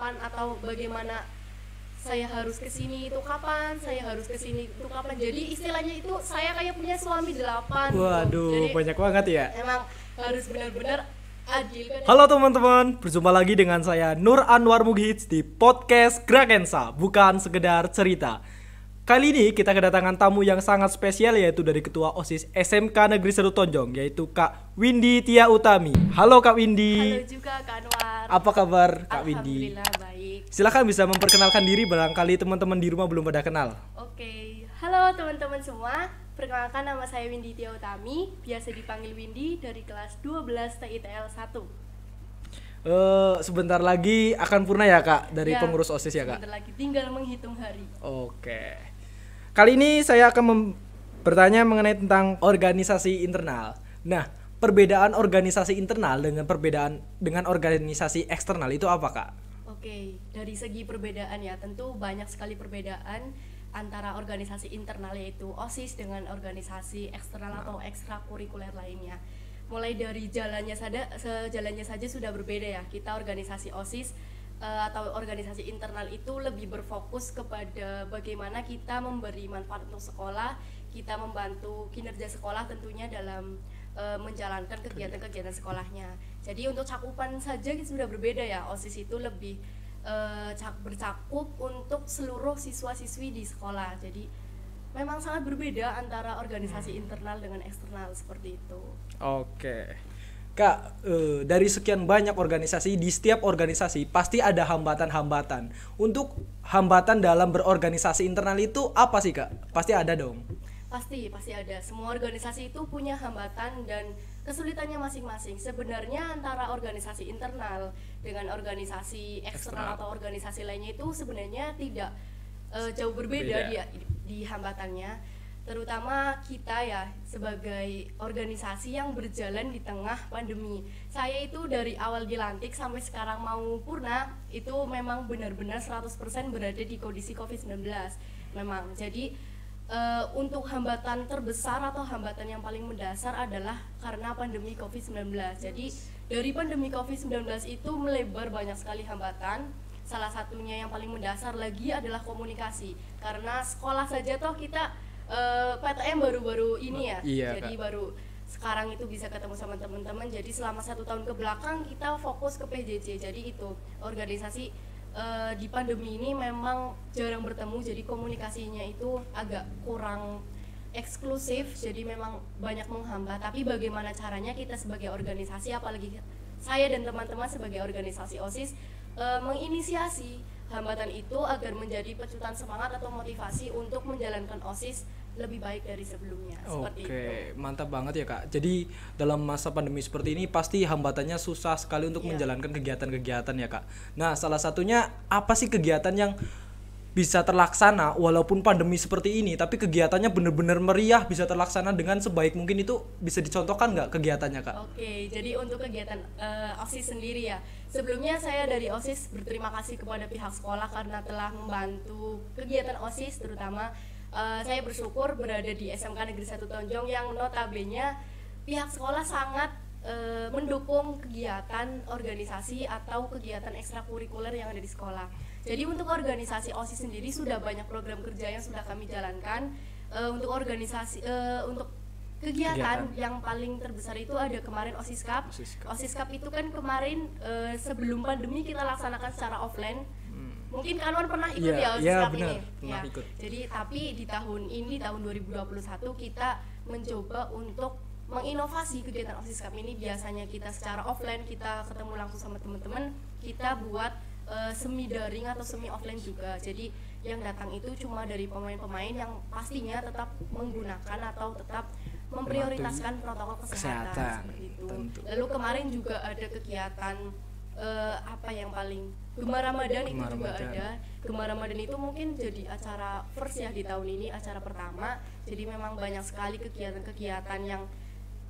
kapan, atau bagaimana saya harus kesini itu kapan, saya harus kesini itu kapan. Jadi istilahnya itu saya kayak punya suami 8. Waduh, Jadi banyak banget ya. emang harus benar-benar adil kan. Halo teman-teman, berjumpa lagi dengan saya Nur Anwar Mughits di podcast Grakensa, bukan sekedar cerita. Kali ini kita kedatangan tamu yang sangat spesial, yaitu dari Ketua OSIS SMK Negeri 1 Tonjong, yaitu Kak Windy Tia Utami. Halo Kak Windy. Halo juga Kak Anwar. Apa kabar Kak Windy? Alhamdulillah baik. Silakan bisa memperkenalkan diri, barangkali teman-teman di rumah belum pada kenal. Oke, halo teman-teman semua. Perkenalkan, nama saya Windy Tia Utami, biasa dipanggil Windy, dari kelas 12 TITL 1. Sebentar lagi akan purna ya Kak, dari Ya, pengurus OSIS ya Kak? sebentar lagi, tinggal menghitung hari. Oke. Kali ini saya akan bertanya mengenai tentang organisasi internal. Nah, perbedaan organisasi internal dengan organisasi eksternal itu apa Kak? Oke, dari segi perbedaan ya, tentu banyak sekali perbedaan antara organisasi internal yaitu OSIS dengan organisasi eksternal atau ekstrakurikuler lainnya. Mulai dari jalannya saja sudah berbeda ya. Kita organisasi OSIS atau organisasi internal itu lebih berfokus kepada bagaimana kita memberi manfaat untuk sekolah, kita membantu kinerja sekolah tentunya dalam menjalankan kegiatan-kegiatan sekolahnya. Jadi untuk cakupan saja sudah berbeda ya. OSIS itu lebih bercakup untuk seluruh siswa-siswi di sekolah. Jadi memang sangat berbeda antara organisasi internal dengan eksternal seperti itu. Oke. Kak, dari sekian banyak organisasi, di setiap organisasi pasti ada hambatan-hambatan. Untuk hambatan dalam berorganisasi internal itu apa sih Kak? Pasti ada dong. Pasti ada. Semua organisasi itu punya hambatan dan kesulitannya masing-masing. Sebenarnya antara organisasi internal dengan organisasi eksternal atau organisasi lainnya itu sebenarnya tidak jauh berbeda di hambatannya. Terutama kita ya sebagai organisasi yang berjalan di tengah pandemi. Saya itu dari awal dilantik sampai sekarang mau purna itu memang benar-benar 100% berada di kondisi COVID-19 memang. Jadi untuk hambatan terbesar atau hambatan yang paling mendasar adalah karena pandemi COVID-19. Jadi dari pandemi COVID-19 itu melebar banyak sekali hambatan. Salah satunya yang paling mendasar lagi adalah komunikasi. Karena sekolah saja toh kita PTM baru-baru ini ya. Iya, jadi Kak. baru sekarang itu bisa ketemu sama teman-teman. Jadi selama 1 tahun ke belakang kita fokus ke PJJ. Jadi itu organisasi di pandemi ini memang jarang bertemu, jadi komunikasinya itu agak kurang eksklusif, jadi memang banyak menghambat. Tapi bagaimana caranya kita sebagai organisasi, apalagi saya dan teman-teman sebagai organisasi OSIS menginisiasi hambatan itu agar menjadi pecutan semangat atau motivasi untuk menjalankan OSIS lebih baik dari sebelumnya. Seperti itu. Oke, mantap banget ya Kak. Jadi dalam masa pandemi seperti ini pasti hambatannya susah sekali untuk menjalankan kegiatan-kegiatan ya Kak. Nah, salah satunya apa sih kegiatan yang bisa terlaksana walaupun pandemi seperti ini, tapi kegiatannya benar-benar meriah, bisa terlaksana dengan sebaik mungkin, itu bisa dicontohkan nggak kegiatannya Kak? Oke, jadi untuk kegiatan OSIS sendiri ya, sebelumnya saya dari OSIS berterima kasih kepada pihak sekolah karena telah membantu kegiatan OSIS, terutama saya bersyukur berada di SMK Negeri 1 Tonjong yang notabene pihak sekolah sangat mendukung kegiatan organisasi atau kegiatan ekstrakurikuler yang ada di sekolah. Jadi untuk organisasi OSIS sendiri sudah banyak program kerja yang sudah kami jalankan. Untuk organisasi untuk kegiatan yang paling terbesar itu ada kemarin OSIS Cup. OSIS Cup itu kan kemarin sebelum pandemi kita laksanakan secara offline. Mungkin kalian pernah ikut ya OSIS Cup benar, ini. pernah ikut. Jadi tapi di tahun ini tahun 2021 kita mencoba untuk menginovasi kegiatan OSIS Cup ini. Biasanya kita secara offline, kita ketemu langsung sama teman-teman, kita buat semi daring atau semi offline juga. Jadi yang datang itu cuma dari pemain-pemain yang pastinya tetap menggunakan atau tetap memprioritaskan protokol kesehatan seperti itu. Tentu. Lalu kemarin juga ada kegiatan apa yang paling Gemar Ramadan itu juga ada. Gemar Ramadan itu mungkin jadi acara first ya di tahun ini, acara pertama. Jadi memang banyak sekali kegiatan-kegiatan yang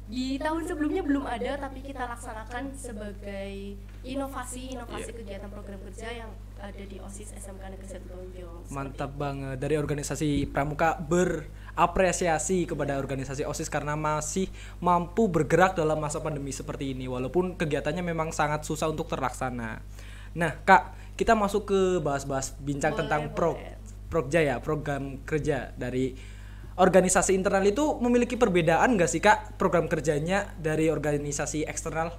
di tahun sebelumnya belum ada, tapi kita laksanakan sebagai inovasi kegiatan program kerja yang ada di OSIS SMK Negeri 1 Tonjong. Mantap banget, dari organisasi Pramuka berapresiasi kepada organisasi OSIS karena masih mampu bergerak dalam masa pandemi seperti ini, walaupun kegiatannya memang sangat susah untuk terlaksana. Nah Kak, kita masuk ke bahas-bahas bincang Boleh, tentang boleh. Prokja ya, program kerja dari organisasi internal itu memiliki perbedaan nggak sih Kak program kerjanya dari organisasi eksternal?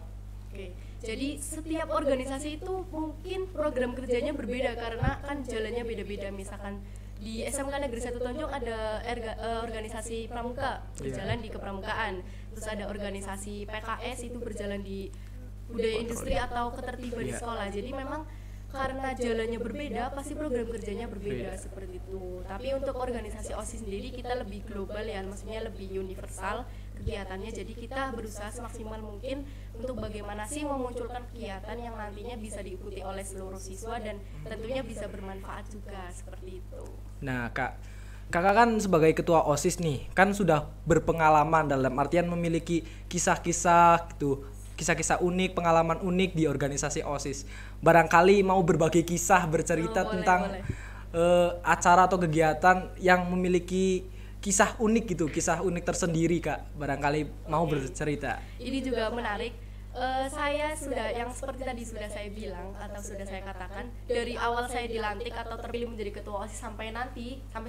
Oke, jadi setiap organisasi itu mungkin program kerjanya berbeda karena kan jalannya beda-beda. Misalkan di SMK Negeri 1 Tonjong ada organisasi pramuka berjalan di kepramukaan, terus ada organisasi PKS itu berjalan di budaya industri atau ketertiban di sekolah. Jadi memang karena jalannya berbeda pasti program kerjanya berbeda seperti itu. Tapi untuk organisasi OSIS sendiri kita lebih global ya, maksudnya lebih universal kegiatannya. Jadi kita berusaha semaksimal mungkin untuk bagaimana sih memunculkan kegiatan yang nantinya bisa diikuti oleh seluruh siswa dan tentunya bisa bermanfaat juga seperti itu. Nah, Kakak kan sebagai ketua OSIS nih, kan sudah berpengalaman dalam artian memiliki kisah-kisah gitu, kisah-kisah unik, pengalaman unik di organisasi OSIS. Barangkali mau berbagi kisah, bercerita tentang acara atau kegiatan yang memiliki kisah unik gitu, kisah unik tersendiri Kak. Barangkali mau bercerita. Ini juga menarik. Saya sudah, yang seperti tadi sudah saya bilang atau sudah saya katakan, dari awal saya dilantik atau terpilih menjadi ketua OSIS sampai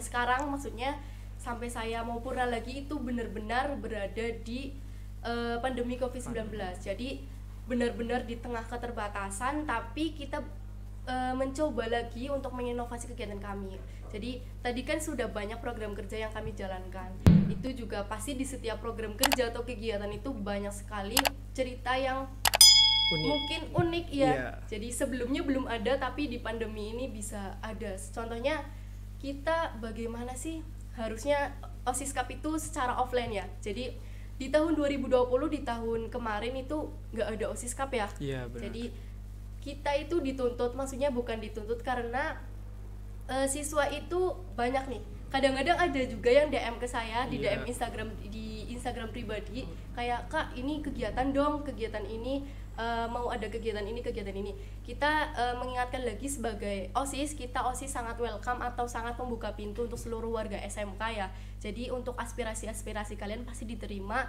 sekarang, maksudnya sampai saya mau purna lagi, itu benar-benar berada di pandemi COVID-19. Jadi benar-benar di tengah keterbatasan, tapi kita mencoba lagi untuk menginovasi kegiatan kami. Jadi tadi kan sudah banyak program kerja yang kami jalankan. Itu juga pasti di setiap program kerja atau kegiatan itu banyak sekali cerita yang mungkin unik ya. Jadi sebelumnya belum ada, tapi di pandemi ini bisa ada. Contohnya kita bagaimana sih harusnya OSIS Cup itu secara offline ya. Jadi di tahun 2020, di tahun kemarin itu nggak ada OSIS Cup ya. Jadi kita itu dituntut, maksudnya bukan dituntut karena siswa itu banyak nih. Kadang-kadang ada juga yang DM ke saya di DM Instagram, di Instagram pribadi, kayak Kak ini kegiatan dong, kegiatan ini mau ada kegiatan ini, kegiatan ini. Kita mengingatkan lagi sebagai OSIS, kita OSIS sangat welcome atau sangat membuka pintu untuk seluruh warga SMK ya. Jadi untuk aspirasi-aspirasi kalian pasti diterima,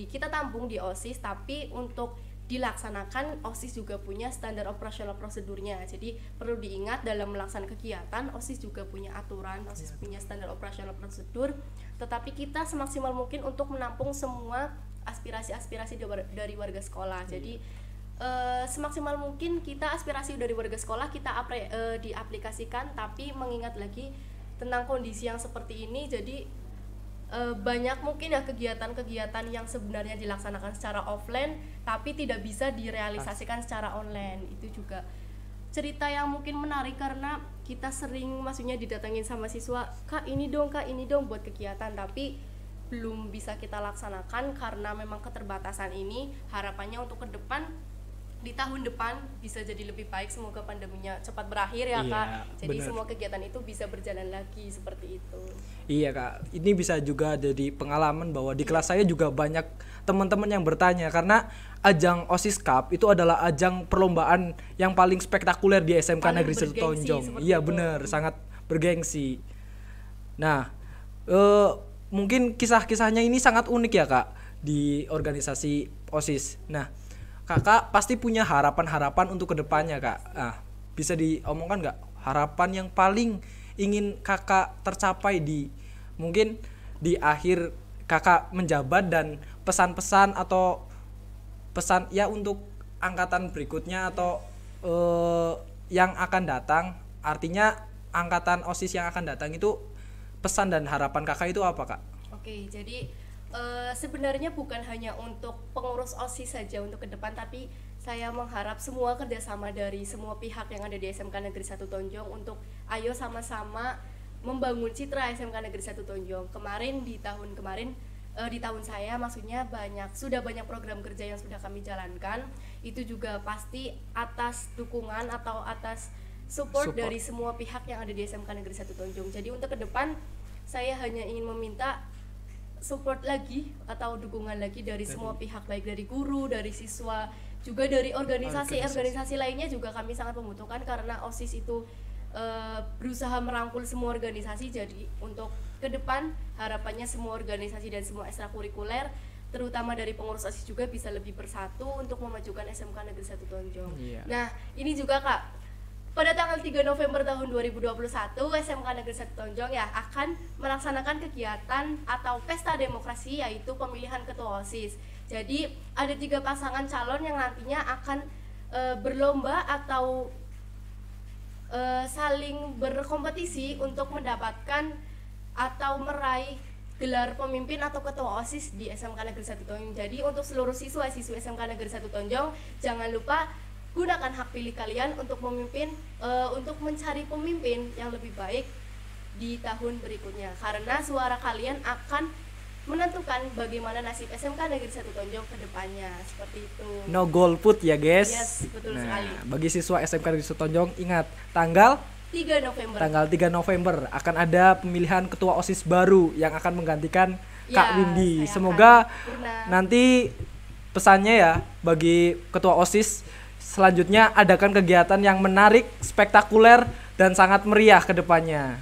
kita tampung di OSIS, tapi untuk dilaksanakan OSIS juga punya standar operasional prosedurnya. Jadi perlu diingat dalam melaksanakan kegiatan OSIS juga punya aturan, OSIS punya standar operasional prosedur, tetapi kita semaksimal mungkin untuk menampung semua aspirasi-aspirasi dari warga sekolah. Jadi semaksimal mungkin kita aspirasi dari warga sekolah kita diaplikasikan, tapi mengingat lagi tentang kondisi yang seperti ini. Jadi banyak mungkin ya kegiatan-kegiatan yang sebenarnya dilaksanakan secara offline tapi tidak bisa direalisasikan secara online. Itu juga cerita yang mungkin menarik karena kita sering maksudnya didatengin sama siswa, Kak ini dong buat kegiatan, tapi belum bisa kita laksanakan karena memang keterbatasan ini. Harapannya untuk ke depan, di tahun depan bisa jadi lebih baik, semoga pandeminya cepat berakhir ya Kak. Jadi semua kegiatan itu bisa berjalan lagi seperti itu. Iya Kak, ini bisa juga jadi pengalaman bahwa di kelas saya juga banyak teman-teman yang bertanya karena ajang OSIS Cup itu adalah ajang perlombaan yang paling spektakuler di SMK Negeri 1 Tonjong. Iya benar, sangat bergengsi. Nah, mungkin kisah-kisahnya ini sangat unik ya Kak di organisasi OSIS. Nah, Kakak pasti punya harapan-harapan untuk kedepannya Kak. Nah, bisa diomongkan nggak harapan yang paling ingin Kakak tercapai mungkin di akhir Kakak menjabat, dan pesan-pesan atau pesan ya untuk angkatan berikutnya atau yang akan datang, artinya angkatan OSIS yang akan datang itu pesan dan harapan Kakak itu apa Kak? Oke, jadi sebenarnya bukan hanya untuk pengurus OSIS saja untuk ke depan, tapi saya mengharap semua kerjasama dari semua pihak yang ada di SMK Negeri 1 Tonjong untuk ayo sama-sama membangun citra SMK Negeri 1 Tonjong. Di tahun saya maksudnya sudah banyak program kerja yang sudah kami jalankan. Itu juga pasti atas dukungan atau atas support dari semua pihak yang ada di SMK Negeri 1 Tonjong. Jadi untuk ke depan saya hanya ingin meminta support lagi atau dukungan lagi dari semua pihak, baik dari guru, dari siswa, juga dari organisasi lainnya juga kami sangat membutuhkan karena OSIS itu berusaha merangkul semua organisasi. Jadi untuk ke depan harapannya semua organisasi dan semua ekstrakurikuler terutama dari pengurus OSIS juga bisa lebih bersatu untuk memajukan SMK Negeri 1 Tonjong. Iya. Nah, ini juga Kak, pada tanggal 3 November tahun 2021 SMK Negeri 1 Tonjong ya akan melaksanakan kegiatan atau pesta demokrasi, yaitu pemilihan ketua OSIS. Jadi ada 3 pasangan calon yang nantinya akan berlomba atau saling berkompetisi untuk mendapatkan atau meraih gelar pemimpin atau ketua OSIS di SMK Negeri 1 Tonjong. Jadi untuk seluruh siswa-siswi SMK Negeri 1 Tonjong, jangan lupa gunakan hak pilih kalian untuk memimpin, untuk mencari pemimpin yang lebih baik di tahun berikutnya. Karena suara kalian akan menentukan bagaimana nasib SMK Negeri 1 Tonjong ke depannya. Seperti itu. No golput ya guys. Yes, betul Nah, sekali. bagi siswa SMK Negeri 1 Tonjong, ingat tanggal 3 November. Tanggal 3 November akan ada pemilihan ketua OSIS baru yang akan menggantikan Kak Ya, Windy. saya Semoga akan sempurna. nanti pesannya ya bagi ketua OSIS selanjutnya adakan kegiatan yang menarik, spektakuler dan sangat meriah ke depannya.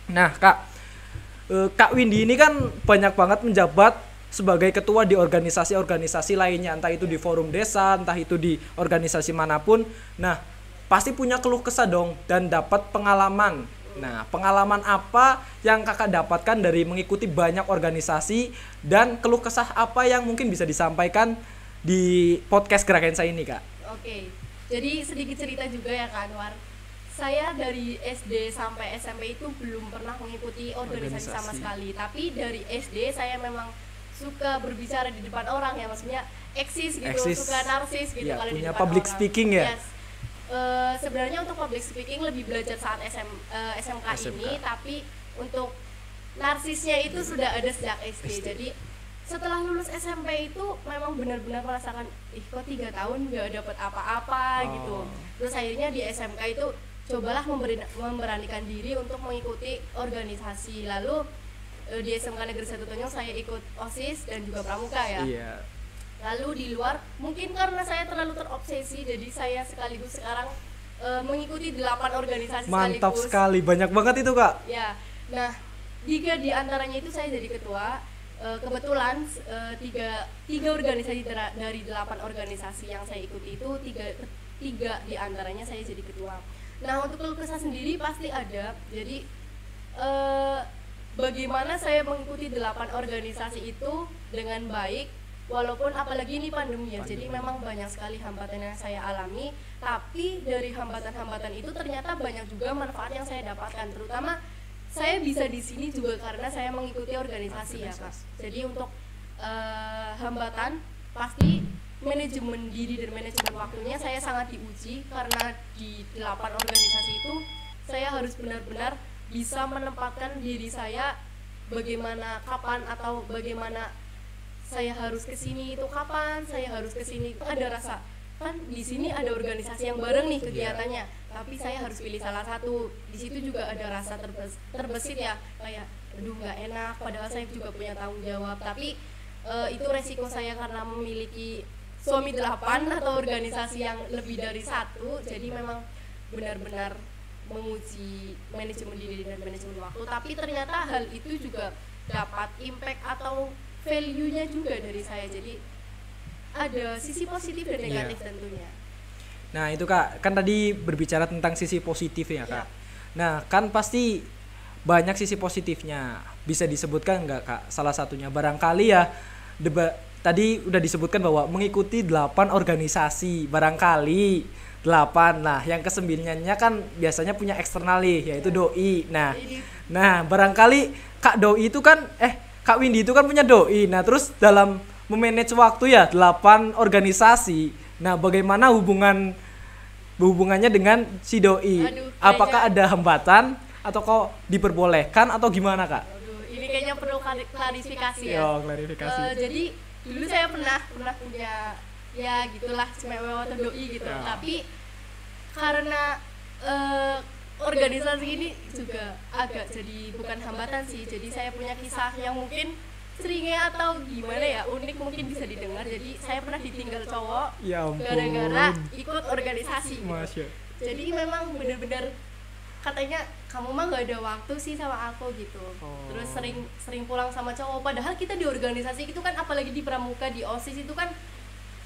Nah, Kak Windy ini kan banyak banget menjabat sebagai ketua di organisasi-organisasi lainnya, entah itu di forum desa, entah itu di organisasi manapun. Nah, pasti punya keluh kesah dong dan dapat pengalaman. Nah, pengalaman apa yang Kakak dapatkan dari mengikuti banyak organisasi dan keluh kesah apa yang mungkin bisa disampaikan di podcast Gerakan Saya ini, Kak? Oke, jadi sedikit cerita juga ya Kak Anwar. Saya dari SD sampai SMP itu belum pernah mengikuti organisasi sama sekali. Tapi dari SD saya memang suka berbicara di depan orang ya, maksudnya eksis gitu, suka narsis gitu ya, kalau di punya depan public orang. speaking ya. Yes. Sebenarnya untuk public speaking lebih belajar saat SMK ini, tapi untuk narsisnya itu sudah ada sejak SD. Jadi setelah lulus SMP itu memang benar-benar merasakan kok 3 tahun nggak dapat apa-apa gitu. Terus akhirnya di SMK itu cobalah memberanikan diri untuk mengikuti organisasi. Lalu di SMK Negeri 1 Tonjong saya ikut OSIS dan juga pramuka ya. Iya. Lalu di luar mungkin karena saya terlalu terobsesi, jadi saya sekaligus sekarang mengikuti 8 organisasi Mantap sekaligus. sekali, banyak banget itu Kak. Ya, nah 3 di antaranya itu saya jadi ketua. Kebetulan tiga organisasi dari 8 organisasi yang saya ikuti itu tiga di antaranya saya jadi ketua. Nah untuk keluh kesah sendiri pasti ada. Jadi bagaimana saya mengikuti 8 organisasi itu dengan baik, walaupun apalagi ini pandemi ya, jadi memang banyak sekali hambatan yang saya alami. Tapi dari hambatan-hambatan itu ternyata banyak juga manfaat yang saya dapatkan, terutama saya bisa di sini juga karena saya mengikuti organisasi ya Kak. Jadi untuk hambatan pasti manajemen diri dan manajemen waktunya saya sangat diuji, karena di 8 organisasi itu saya harus benar-benar bisa menempatkan diri saya bagaimana, kapan, atau bagaimana saya harus kesini itu kapan, saya harus kesini itu ada rasa kan di sini ada organisasi yang bareng nih kegiatannya, tapi saya harus pilih salah satu. Di situ juga ada rasa terbesit ya, kayak aduh nggak enak, padahal saya juga punya tanggung jawab. Tapi itu resiko saya karena memiliki suami 8 atau organisasi yang lebih dari 1. Jadi memang benar-benar menguji manajemen diri dan manajemen waktu. Tapi ternyata hal itu juga dapat impact atau value-nya juga dari saya. Jadi ada sisi positif dan negatif tentunya. Nah itu Kak, kan tadi berbicara tentang sisi positif ya Kak. Nah kan pasti banyak sisi positifnya. Bisa disebutkan nggak Kak salah satunya? Barangkali ya tadi udah disebutkan bahwa mengikuti 8 organisasi, barangkali 8. Nah yang ke-9-nya kan biasanya punya eksternal nih, yaitu doi. Nah barangkali Kak Doi itu kan Kak Windy itu kan punya doi. Nah terus dalam memanage waktu ya 8 organisasi. Nah, bagaimana hubungannya dengan si doi? Apakah ada hambatan atau kok diperbolehkan atau gimana, Kak? Ini kayaknya perlu klarifikasi ya. Yo, klarifikasi. Jadi dulu saya pernah punya ya gitulah cewek atau doi gitu. Ya. Tapi karena organisasi ini juga agak jadi bukan hambatan sih. Jadi saya punya kisah yang mungkin seringnya atau gimana ya, unik mungkin bisa didengar. Jadi saya pernah ditinggal cowok Ya ampun. gara-gara ikut organisasi gitu. Masya. Jadi memang benar-benar katanya kamu mah nggak ada waktu sih sama aku gitu. Terus sering pulang sama cowok, padahal kita di organisasi itu kan, apalagi di pramuka, di OSIS itu kan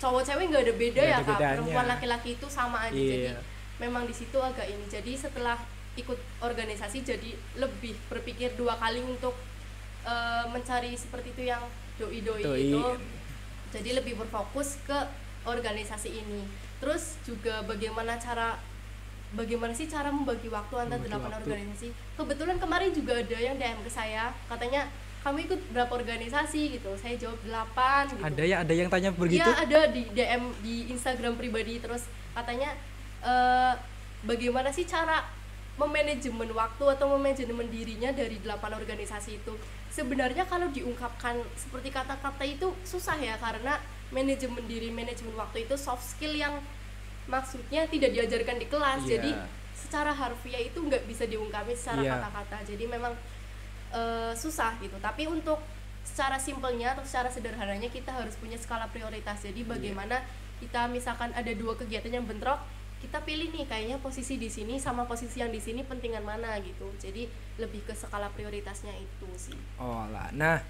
cowok cewek nggak ada beda ya Kak, perempuan laki-laki itu sama aja. Jadi memang di situ agak ini, jadi setelah ikut organisasi jadi lebih berpikir 2 kali untuk mencari seperti itu yang doi itu, jadi lebih berfokus ke organisasi ini. Terus juga bagaimana sih cara membagi waktu antara 8 organisasi. Kebetulan kemarin juga ada yang DM ke saya, katanya kamu ikut berapa organisasi gitu. Saya jawab 8 gitu. Ada yang tanya begitu? Iya, ada di DM di Instagram pribadi. Terus katanya bagaimana sih cara memanajemen waktu atau memanajemen dirinya dari 8 organisasi itu. Sebenarnya kalau diungkapkan seperti kata-kata itu susah ya, karena manajemen diri, manajemen waktu itu soft skill yang maksudnya tidak diajarkan di kelas. Jadi secara harfiah itu nggak bisa diungkapin secara kata-kata. Jadi memang susah gitu. Tapi untuk secara simpelnya atau secara sederhananya kita harus punya skala prioritas. Jadi bagaimana kita misalkan ada 2 kegiatan yang bentrok, kita pilih nih kayaknya posisi di sini sama posisi yang di sini pentingan mana gitu. Jadi lebih ke skala prioritasnya itu sih. Oh lah. Nah,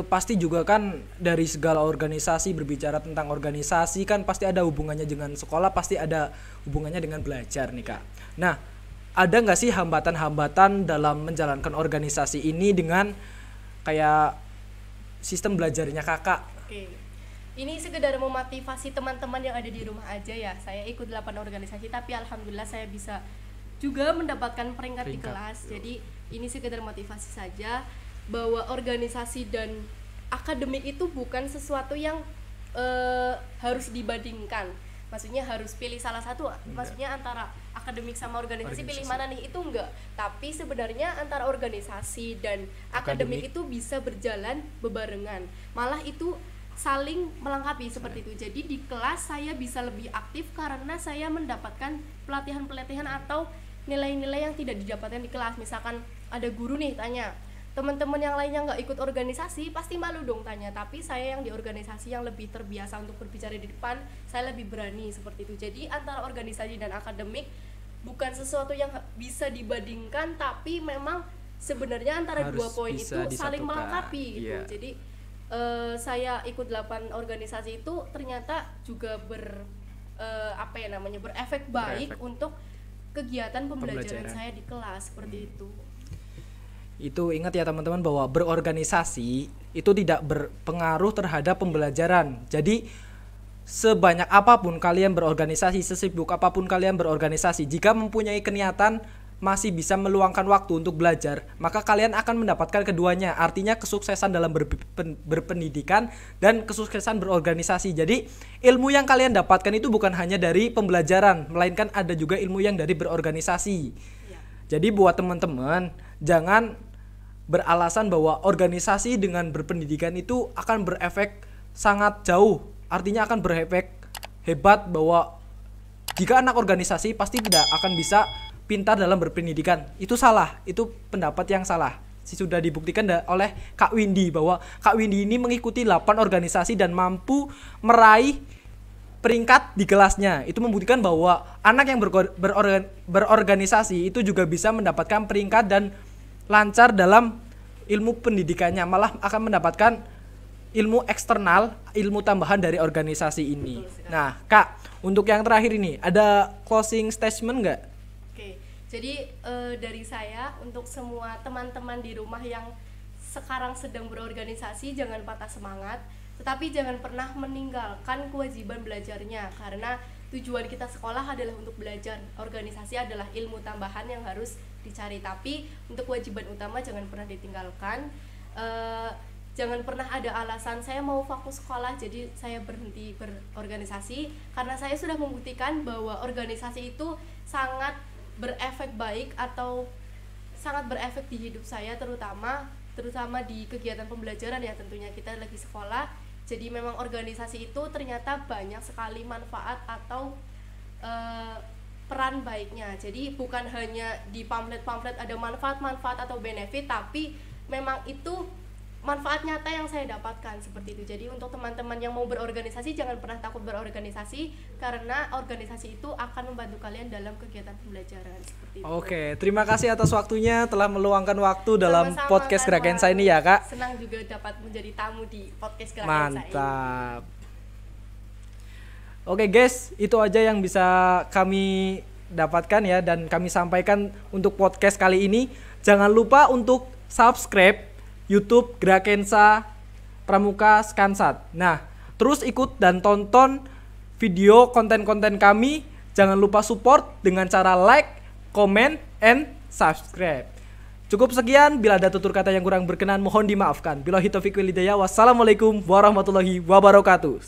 pasti juga kan dari segala organisasi, berbicara tentang organisasi kan pasti ada hubungannya dengan sekolah, pasti ada hubungannya dengan belajar nih Kak. Nah, ada nggak sih hambatan-hambatan dalam menjalankan organisasi ini dengan kayak sistem belajarnya Kakak? Oke. Ini sekedar memotivasi teman-teman yang ada di rumah aja ya. Saya ikut 8 organisasi, tapi alhamdulillah saya bisa juga mendapatkan peringkat di kelas. Jadi ini sekedar motivasi saja, bahwa organisasi dan akademik itu bukan sesuatu yang harus dibandingkan. Maksudnya harus pilih salah satu. Maksudnya antara akademik sama organisasi pilih mana nih, itu enggak. Tapi sebenarnya antara organisasi dan akademik itu bisa berjalan bebarengan. Malah itu saling melengkapi seperti itu. Jadi di kelas saya bisa lebih aktif karena saya mendapatkan pelatihan-pelatihan atau nilai-nilai yang tidak didapatkan di kelas. Misalkan ada guru nih tanya, teman-teman yang lainnya nggak ikut organisasi pasti malu dong tanya, tapi saya yang di organisasi yang lebih terbiasa untuk berbicara di depan, saya lebih berani seperti itu. Jadi antara organisasi dan akademik bukan sesuatu yang bisa dibandingkan, tapi memang sebenarnya antara dua poin itu saling melengkapi gitu. Jadi saya ikut 8 organisasi itu ternyata juga berefek baik untuk kegiatan pembelajaran saya di kelas seperti itu. Itu ingat ya teman-teman, bahwa berorganisasi itu tidak berpengaruh terhadap pembelajaran. Jadi sebanyak apapun kalian berorganisasi, sesibuk apapun kalian berorganisasi, jika mempunyai keniatan masih bisa meluangkan waktu untuk belajar, maka kalian akan mendapatkan keduanya. Artinya kesuksesan dalam berpendidikan dan kesuksesan berorganisasi. Jadi ilmu yang kalian dapatkan itu bukan hanya dari pembelajaran, melainkan ada juga ilmu yang dari berorganisasi. Jadi buat teman-teman, jangan beralasan bahwa organisasi dengan berpendidikan itu akan berefek sangat jauh. Artinya akan berefek hebat, bahwa jika anak organisasi pasti tidak akan bisa pintar dalam berpendidikan. Itu salah, itu pendapat yang salah. Sudah dibuktikan oleh Kak Windy bahwa Kak Windy ini mengikuti 8 organisasi dan mampu meraih peringkat di kelasnya. Itu membuktikan bahwa anak yang berorganisasi itu juga bisa mendapatkan peringkat dan lancar dalam ilmu pendidikannya, malah akan mendapatkan ilmu eksternal, ilmu tambahan dari organisasi ini. Nah, Kak, untuk yang terakhir ini ada closing statement nggak? Oke, jadi dari saya untuk semua teman-teman di rumah yang sekarang sedang berorganisasi, jangan patah semangat, tetapi jangan pernah meninggalkan kewajiban belajarnya, karena tujuan kita sekolah adalah untuk belajar. Organisasi adalah ilmu tambahan yang harus dicari, tapi untuk kewajiban utama jangan pernah ditinggalkan. Jangan pernah ada alasan saya mau fokus sekolah jadi saya berhenti berorganisasi, karena saya sudah membuktikan bahwa organisasi itu sangat berefek baik atau sangat berefek di hidup saya, terutama di kegiatan pembelajaran ya, tentunya kita lagi sekolah. Jadi memang organisasi itu ternyata banyak sekali manfaat atau peran baiknya. Jadi bukan hanya di pamflet-pamflet ada manfaat-manfaat atau benefit, tapi memang itu manfaat nyata yang saya dapatkan seperti itu. Jadi untuk teman-teman yang mau berorganisasi, jangan pernah takut berorganisasi, karena organisasi itu akan membantu kalian dalam kegiatan pembelajaran seperti itu. Oke, terima kasih atas waktunya telah meluangkan waktu dalam Sama-sama, podcast Kak Grakensa Wan. ini ya Kak. Senang juga dapat menjadi tamu di podcast Grakensa ini. Mantap. Oke guys, itu aja yang bisa kami dapatkan ya dan kami sampaikan untuk podcast kali ini. Jangan lupa untuk subscribe YouTube Grakensa Pramuka Skansat. Nah, terus ikut dan tonton video konten-konten kami. Jangan lupa support dengan cara like, comment, and subscribe. Cukup sekian, bila ada tutur kata yang kurang berkenan mohon dimaafkan. Billahi taufiq wal hidayah. Wassalamualaikum warahmatullahi wabarakatuh.